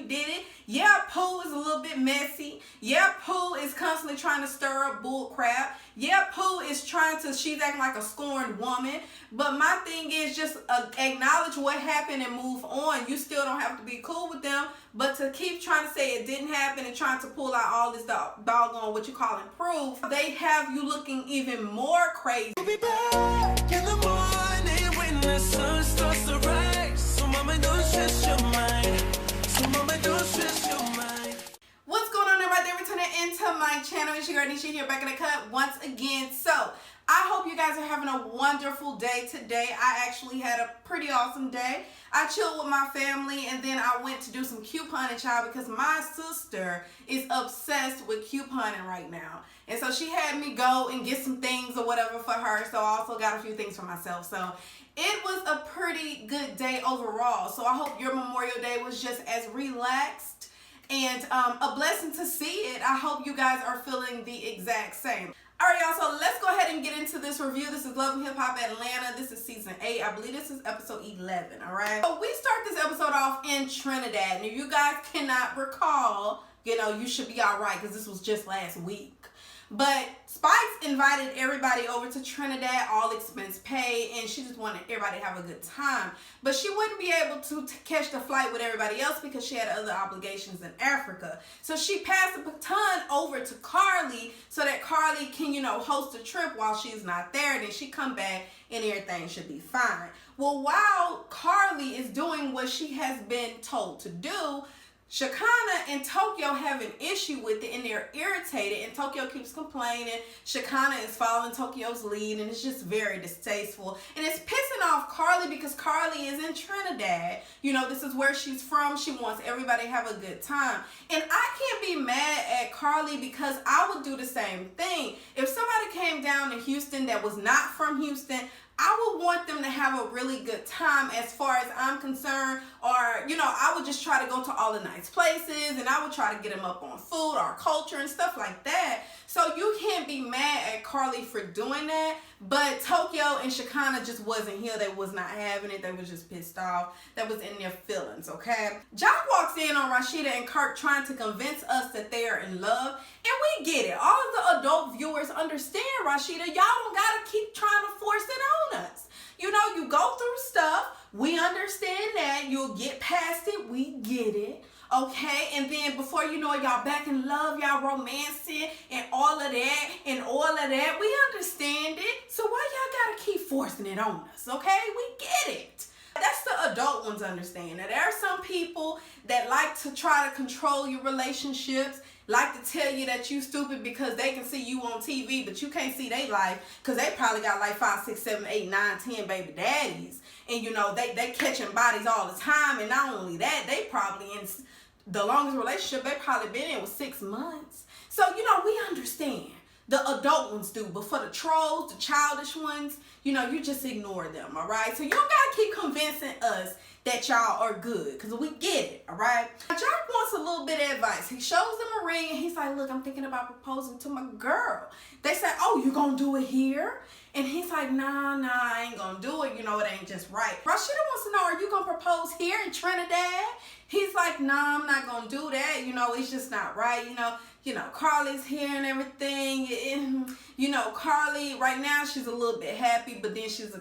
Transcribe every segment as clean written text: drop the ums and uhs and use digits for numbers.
did it. Yeah, Pooh is a little bit messy. Yeah, Pooh is constantly trying to stir up bull crap. Yeah, Pooh is she's acting like a scorned woman. But my thing is just acknowledge what happened and move on. You still don't have to be cool with them. But to keep trying to say it didn't happen and trying to pull out all this doggone what you call proof, they have you looking even more crazy. We'll be back in the morning when the sun starts to rise. So mama, don't stress your mind. So mama, don't stress your mind. What's going on, everybody? Returning into my channel. It's your girl Nesha here, back in the cut once again. So I hope you guys are having a wonderful day today. I actually had a pretty awesome day. I chilled with my family and then I went to do some couponing, child, because my sister is obsessed with couponing right now. And so she had me go and get some things or whatever for her. So I also got a few things for myself. So it was a pretty good day overall. So I hope your Memorial Day was just as relaxed and a blessing to see it. I hope you guys are feeling the exact same. Alright, y'all, so let's go ahead and get into this review. This is Love and Hip Hop Atlanta. This is season 8. I believe this is episode 11, alright? So we start this episode off in Trinidad. And if you guys cannot recall, you know, you should be alright because this was just last week. But Spice invited everybody over to Trinidad, all expense paid, and she just wanted everybody to have a good time. But she wouldn't be able to catch the flight with everybody else because she had other obligations in Africa. So she passed the baton over to Karlie so that Karlie can, you know, host a trip while she's not there. And then she come back and everything should be fine. Well, while Karlie is doing what she has been told to do, Shekinah and Tokyo have an issue with it and they're irritated, and Tokyo keeps complaining. Shekinah is following Tokyo's lead and it's just very distasteful, and it's pissing off Karlie because Karlie is in Trinidad. You know, this is where she's from. She wants everybody to have a good time, and I can't be mad at Karlie because I would do the same thing. If somebody came down to Houston that was not from Houston, I would want them to have a really good time as far as I'm concerned, or, you know, I would just try to go to all the nice places and I would try to get them up on food or culture and stuff like that. So you can't be mad at Karlie for doing that, but Tokyo and Shekinah just wasn't here. They was not having it. They was just pissed off. That was in their feelings, okay? Jock walks in on Rashida and Kirk trying to convince us that they are in love, and we get it. All of the adult viewers understand, Rashida. Y'all don't gotta keep trying to force it on us. You know, you go through stuff. We understand that. You'll get past it. We get it. Okay, and then before you know it, y'all back in love, y'all romancing and all of that and all of that. We understand it. So why y'all gotta keep forcing it on us, okay? We get it. That's the adult ones understand. Now, there are some people that like to try to control your relationships, like to tell you that you stupid because they can see you on TV, but you can't see their life because they probably got like 5, 6, 7, 8, 9, 10 baby daddies. And, you know, they catching bodies all the time. And not only that, they probably in the longest relationship they probably been in was 6 months. So, you know, we understand. The adult ones do. But for the trolls, the childish ones, you know, you just ignore them, all right? So you don't got to keep convincing us that y'all are good, because we get it, all right? Jock wants a little bit of advice. He shows them a ring and he's like, look, I'm thinking about proposing to my girl. They say, oh, you gonna do it here? And he's like, nah, I ain't gonna do it. You know, it ain't just right. Rashida wants to know, are you gonna propose here in Trinidad? He's like, nah, I'm not gonna do that. You know, it's just not right. You know, Karlie's here and everything. And, you know, Karlie right now, she's a little bit happy, but then she's,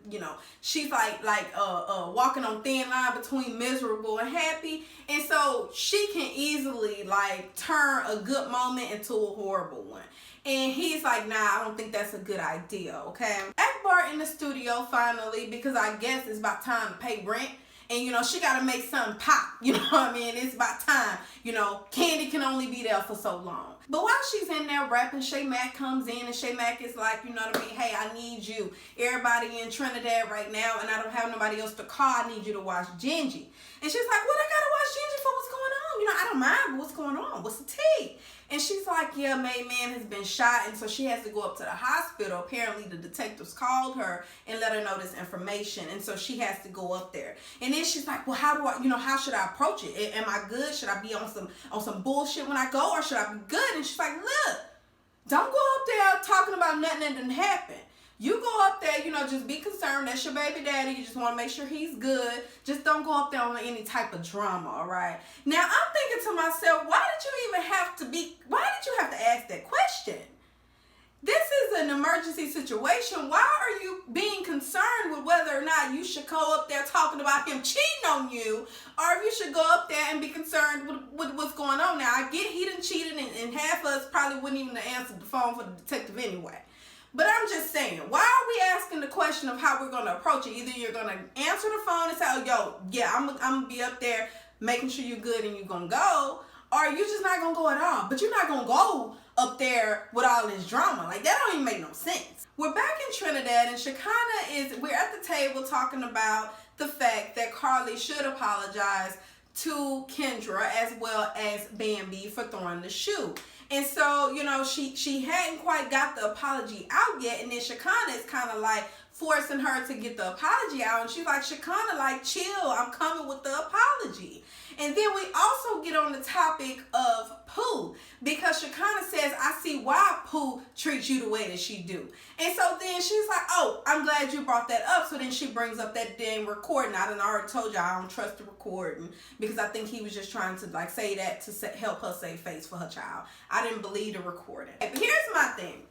you know, she's like walking on thin line between miserable and happy. And so she can easily like turn a good moment into a horrible one. And he's like, nah, I don't think that's a good idea, okay? Akbar in the studio finally, because I guess it's about time to pay rent. And, you know, she got to make something pop. You know what I mean? It's about time. You know, Candy can only be there for so long. But while she's in there rapping, Shay Mack comes in and Shay Mack is like, you know what I mean? Hey, I need you. Everybody in Trinidad right now, and I don't have nobody else to call. I need you to watch Gingy. And she's like, what I got to watch Gingy for? What's going on? You know, I don't mind, but what's going on? What's the tea? And she's like, yeah, main man has been shot, and so she has to go up to the hospital. Apparently, the detectives called her and let her know this information, and so she has to go up there. And then she's like, well, how do I, you know, how should I approach it? Am I good? Should I be on some bullshit when I go, or should I be good? And she's like, look, don't go up there talking about nothing that didn't happen. You go up there, just be concerned. That's your baby daddy. You just want to make sure he's good. Just don't go up there on any type of drama, all right? Now, I'm thinking to myself, why did you have to ask that question? This is an emergency situation. Why are you being concerned with whether or not you should go up there talking about him cheating on you, or if you should go up there and be concerned with what's going on? Now, I get he done cheated, and half of us probably wouldn't even have answered the phone for the detective anyway. But I'm just saying, why are we asking the question of how we're going to approach it? Either you're going to answer the phone and say, oh, yo, yeah, I'm going to be up there making sure you're good and you're going to go, or you're just not going to go at all. But you're not going to go up there with all this drama. Like, that don't even make no sense. We're back in Trinidad, and we're at the table talking about the fact that Karlie should apologize to Kendra as well as Bambi for throwing the shoe. And so, she hadn't quite got the apology out yet, and then Shekinah is kind of like forcing her to get the apology out, and she's like, Shekinah, like, chill, I'm coming with the apology. And then we also get on the topic of Pooh, because Shekinah says, I see why Pooh treats you the way that she do. And so then she's like, oh, I'm glad you brought that up. So then she brings up that damn recording. I done already told you I don't trust the recording, because I think he was just trying to like say that to help her save face for her child. I didn't believe the recording. But here's my thing.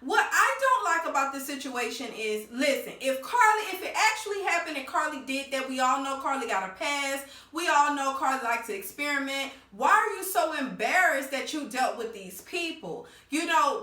What I don't like about this situation is, listen, if it actually happened and Karlie did that, we all know Karlie got a pass. We all know Karlie likes to experiment. Why are you so embarrassed that you dealt with these people?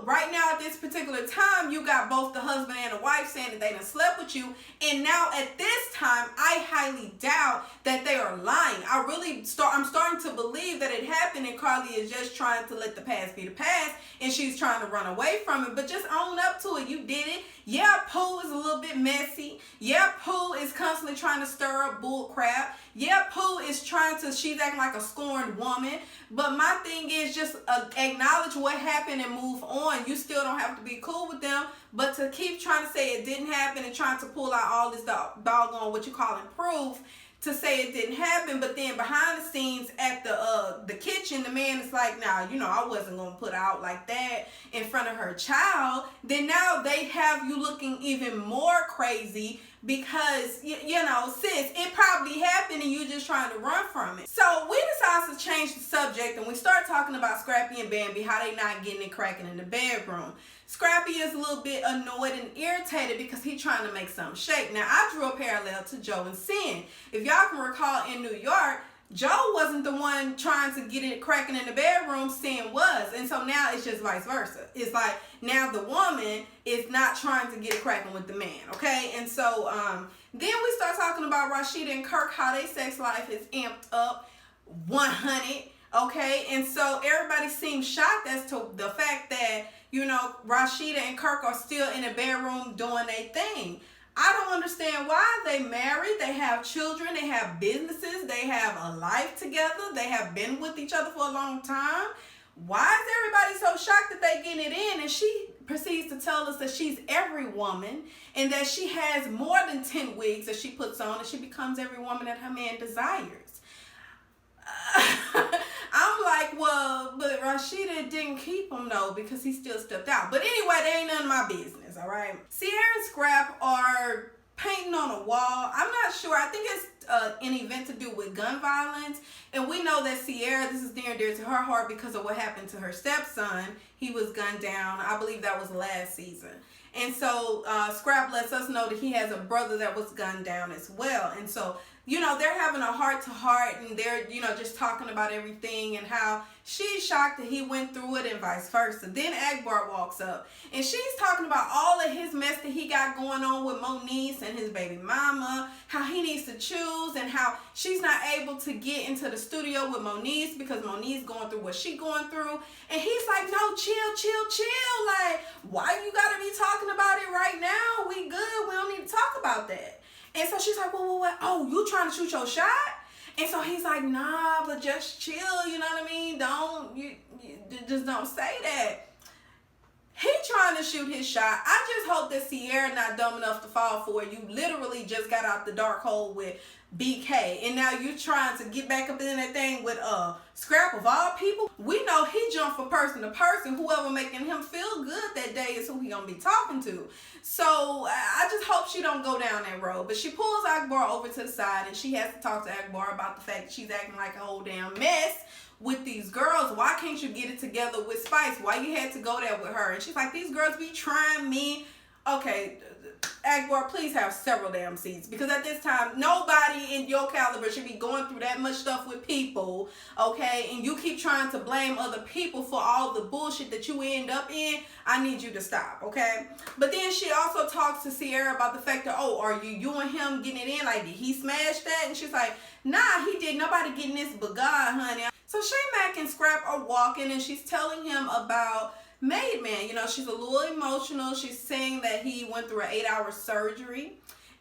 Right now at this particular time, you got both the husband and the wife saying that they done slept with you. And now at this time, I highly doubt that they are lying. I'm starting to believe that it happened and Karlie is just trying to let the past be the past and she's trying to run away from it. But just own up to it. You did it. Yeah, Pooh is a little bit messy. Yeah, Pooh is constantly trying to stir up bull crap. Yeah, Pooh is she's acting like a scorned woman. But my thing is just acknowledge what happened and move on. You still don't have to be cool with them. But to keep trying to say it didn't happen and trying to pull out all this doggone what you call proof to say it didn't happen, but then behind the scenes at the kitchen, the man is like, nah, I wasn't gonna put out like that in front of her child. Then now they have you looking even more crazy because, sis, it probably happened and you just trying to run from it. So we decided to change the subject and we start talking about Scrappy and Bambi, how they not getting it cracking in the bedroom. Scrappy is a little bit annoyed and irritated because he's trying to make something shake. Now, I drew a parallel to Joe and Sin. If y'all can recall, in New York, Joe wasn't the one trying to get it cracking in the bedroom, Sin was. And so now it's just vice versa. It's like now the woman is not trying to get it cracking with the man, okay? And so then we start talking about Rashida and Kirk, how their sex life is amped up 100, okay? And so everybody seems shocked as to the fact that, Rashida and Kirk are still in the bedroom doing their thing. I don't understand why. They married, they have children, they have businesses, they have a life together, they have been with each other for a long time. Why is everybody so shocked that they getting it in? And she proceeds to tell us that she's every woman and that she has more than 10 wigs that she puts on and she becomes every woman that her man desires. I'm like, well, but Rashida didn't keep him though because he still stepped out. But anyway, they ain't none of my business, all right? Sierra and Scrap are painting on a wall. I'm not sure. I think it's an event to do with gun violence. And we know that Sierra, this is near and dear to her heart because of what happened to her stepson. He was gunned down. I believe that was last season. And so Scrap lets us know that he has a brother that was gunned down as well. And so, they're having a heart-to-heart and they're, just talking about everything and how she's shocked that he went through it and vice versa. Then Akbar walks up and she's talking about all of his mess that he got going on with Moniece and his baby mama, how he needs to choose and how she's not able to get into the studio with Moniece because Moniece going through what she going through. And he's like, no, chill. Like, why you gotta be talking about it right now? We good. We don't need to talk about that. And so she's like, what? Oh, you trying to shoot your shot? And so he's like, nah, but just chill, you know what I mean? Just don't say that. He trying to shoot his shot. I just hope that Sierra not dumb enough to fall for it. You literally just got out the dark hole with BK, and now you trying to get back up in that thing with Scrap of all people. We know he jumped from person to person. Whoever making him feel good that day is who he gonna be talking to. So I just hope she don't go down that road. But she pulls Akbar over to the side, and she has to talk to Akbar about the fact that she's acting like a whole damn mess with these girls. Why can't you get it together with Spice? Why you had to go there with her? And she's like, these girls be trying me. Okay, Akbar, please have several damn seats, because at this time nobody in your caliber should be going through that much stuff with people, okay? And you keep trying to blame other people for all the bullshit that you end up in. I need you to stop, okay? But then she also talks to Sierra about the fact that, oh, are you and him getting it in? Like, did he smash that? And she's like, nah, he did. Nobody getting this but God, honey. So Mac and Scrap are walking, and she's telling him about Made Man. You know, she's a little emotional. She's saying that he went through an 8-hour surgery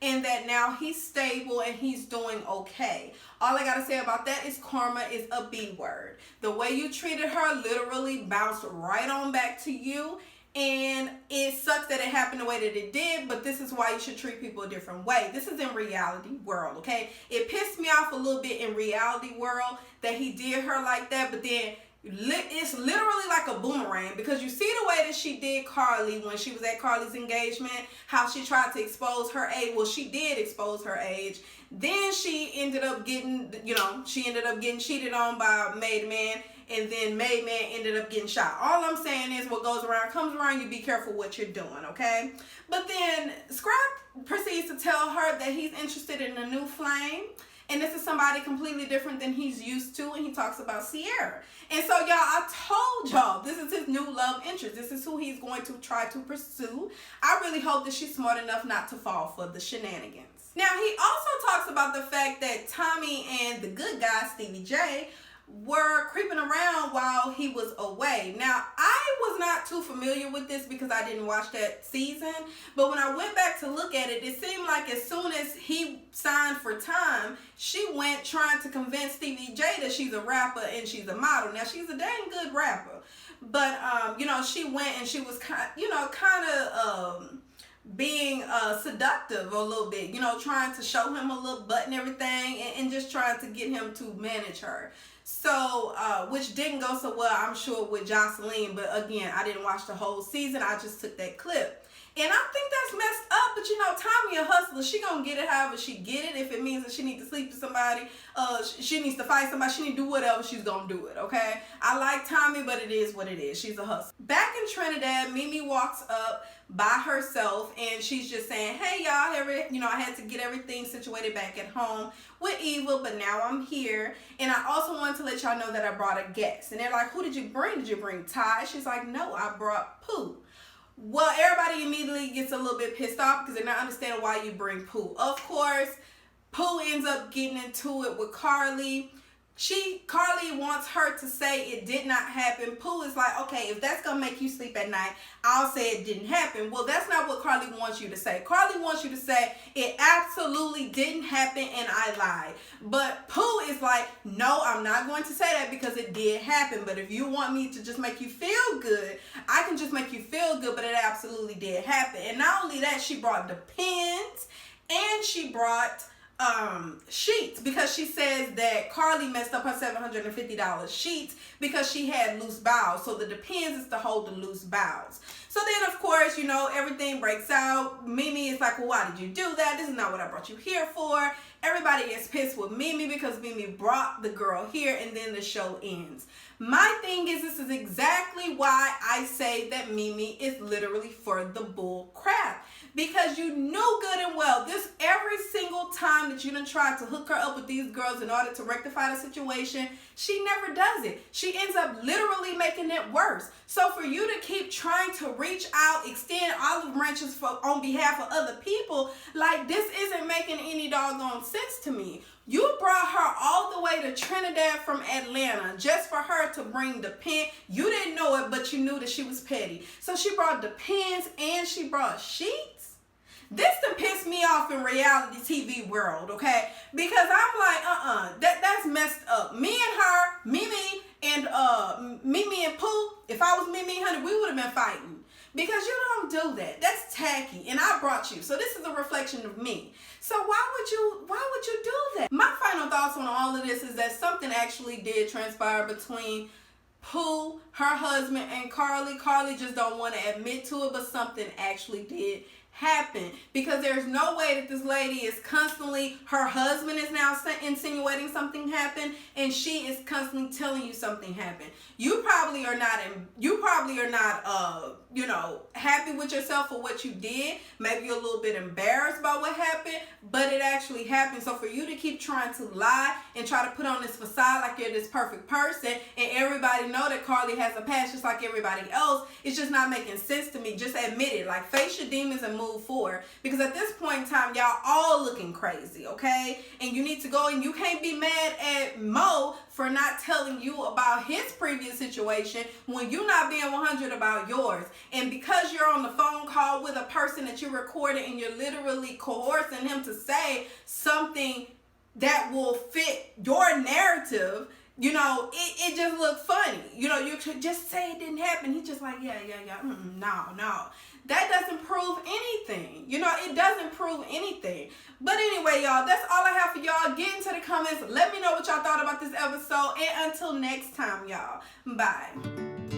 and that now he's stable and he's doing okay. All I gotta say about that is karma is a B word. The way you treated her literally bounced right on back to you. And it sucks that it happened the way that it did, but this is why you should treat people a different way. This is in reality world, okay? It pissed me off a little bit in reality world that he did her like that, but then it's literally like a boomerang, because you see the way that she did Karlie when she was at Karlie's engagement, how she tried to expose her age. Well, she did expose her age. Then she ended up getting, cheated on by Made Man, and then Made Man ended up getting shot. All I'm saying is what goes around comes around. You be careful what you're doing, okay? But then Scrap proceeds to tell her that he's interested in a new flame. And this is somebody completely different than he's used to. And he talks about Sierra. And so, y'all, I told y'all, this is his new love interest. This is who he's going to try to pursue. I really hope that she's smart enough not to fall for the shenanigans. Now, he also talks about the fact that Tommy and the good guy, Stevie J, were creeping around while he was away. Now, I was not too familiar with this because I didn't watch that season, but when I went back to look at it, it seemed like as soon as he signed for Time, she went trying to convince Stevie J that she's a rapper and she's a model. Now, she's a dang good rapper, but she went and she was kind of being seductive a little bit, trying to show him a little butt and everything, and just trying to get him to manage her. So, which didn't go so well, I'm sure, with Jocelyn. But again, I didn't watch the whole season. I just took that clip. And I think that's messed up. But Tommy a hustler. She gonna get it however she get it. If it means that she needs to sleep with somebody, she needs to fight somebody, she need to do whatever, she's gonna do it, okay? I like Tommy, but it is what it is. She's a hustler. Back in Trinidad, Mimi walks up by herself, and she's just saying, hey, y'all, I had to get everything situated back at home with Eva, but now I'm here. And I also wanted to let y'all know that I brought a guest. And they're like, who did you bring? Did you bring Ty? She's like, no, I brought Pooh. Well, everybody immediately gets a little bit pissed off because they're not understanding why you bring Pooh. Of course, Pooh ends up getting into it with Karlie. Karlie wants her to say it did not happen. Pooh is like, okay, if that's gonna make you sleep at night, I'll say it didn't happen. Well, that's not what Karlie wants you to say. Karlie wants you to say it absolutely didn't happen and I lied. But Pooh is like, no, I'm not going to say that because it did happen. But if you want me to just make you feel good, I can just make you feel good, but it absolutely did happen. And not only that, she brought the pins and she brought sheets, because she says that Karlie messed up her $750 sheets because she had loose bowels. So the depends is to hold the loose bowels. So then, of course, everything breaks out. Mimi is like, well, why did you do that? This is not what I brought you here for. Everybody gets pissed with Mimi because Mimi brought the girl here, and then the show ends. My thing is, this is exactly why I say that Mimi is literally for the bull crap. Because you knew good and well, this every single time that you done tried to hook her up with these girls in order to rectify the situation, she never does it. She ends up literally making it worse. So for you to keep trying to reach out, extend olive branches on behalf of other people, like, this isn't making any doggone sense to me. You brought her all the way to Trinidad from Atlanta just for her to bring the pen. You didn't know it, but you knew that she was petty. So she brought the pens and she brought sheets. This done pissed me off in reality TV world, okay? Because I'm like, that's messed up. Me and her, Mimi and Pooh, if I was Mimi and Honey, we would have been fighting. Because you don't do that. That's tacky. And I brought you. So this is a reflection of me. So why would you do that. My final thoughts on all of this is that something actually did transpire between Pooh, her husband, and Karlie. Karlie just don't want to admit to it, but something actually did happen, because there's no way that this lady is constantly, her husband is now insinuating something happened, and she is constantly telling you something happened. You probably are not you know, happy with yourself for what you did. Maybe you're a little bit embarrassed about what happened, but it actually happened. So for you to keep trying to lie and try to put on this facade like you're this perfect person, and everybody know that Karlie has a past just like everybody else, it's just not making sense to me. Just admit it. Like, face your demons and move forward, because at this point in time, y'all all looking crazy, okay? And you need to go, and you can't be mad at Mo for not telling you about his previous situation when you're not being 100 about yours. And because you're on the phone call with a person that you're recording and you're literally coercing him to say something that will fit your narrative, you know, it just looked funny. You know, you could just say it didn't happen. He's just like, yeah. No. That doesn't prove anything. You know, it doesn't prove anything. But anyway, y'all, that's all I have for y'all. Get into the comments. Let me know what y'all thought about this episode. And until next time, y'all. Bye.